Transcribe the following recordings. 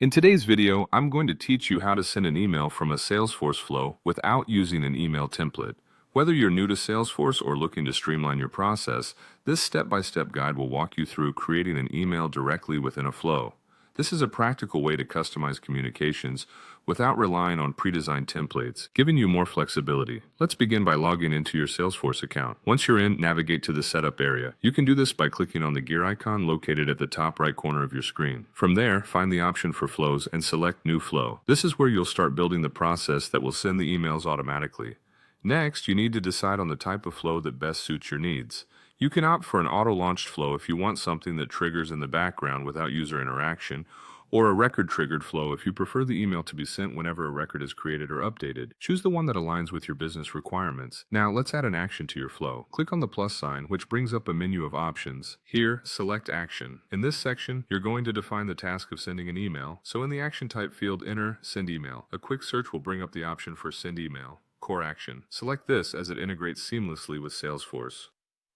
In today's video, I'm going to teach you how to send an email from a Salesforce flow without using an email template. Whether you're new to Salesforce or looking to streamline your process, this step-by-step guide will walk you through creating an email directly within a flow. This is a practical way to customize communications without relying on pre-designed templates, giving you more flexibility. Let's begin by logging into your Salesforce account. Once you're in, navigate to the Setup area. You can do this by clicking on the gear icon located at the top right corner of your screen. From there, find the option for flows and select New Flow. This is where you'll start building the process that will send the emails automatically. Next, you need to decide on the type of flow that best suits your needs. You can opt for an auto-launched flow if you want something that triggers in the background without user interaction, or a record-triggered flow if you prefer the email to be sent whenever a record is created or updated. Choose the one that aligns with your business requirements. Now, let's add an action to your flow. Click on the plus sign, which brings up a menu of options. Here, select Action. In this section, you're going to define the task of sending an email, so in the Action Type field, enter Send Email. A quick search will bring up the option for Send Email. Core Action. Select this as it integrates seamlessly with Salesforce.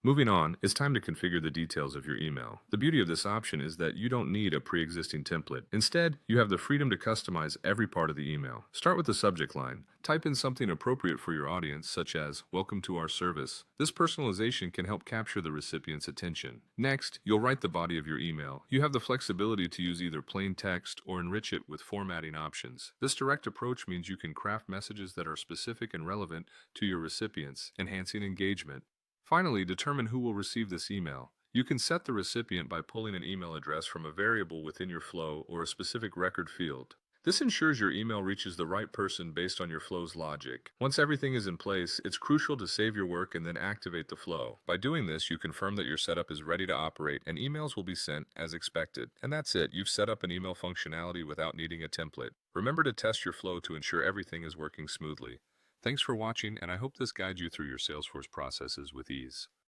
Moving on, it's time to configure the details of your email. The beauty of this option is that you don't need a pre-existing template. Instead, you have the freedom to customize every part of the email. Start with the subject line. Type in something appropriate for your audience, such as, "Welcome to our service." This personalization can help capture the recipient's attention. Next, you'll write the body of your email. You have the flexibility to use either plain text or enrich it with formatting options. This direct approach means you can craft messages that are specific and relevant to your recipients, enhancing engagement. Finally, determine who will receive this email. You can set the recipient by pulling an email address from a variable within your flow or a specific record field. This ensures your email reaches the right person based on your flow's logic. Once everything is in place, it's crucial to save your work and then activate the flow. By doing this, you confirm that your setup is ready to operate and emails will be sent as expected. And that's it, you've set up an email functionality without needing a template. Remember to test your flow to ensure everything is working smoothly. Thanks for watching, and I hope this guides you through your Salesforce processes with ease.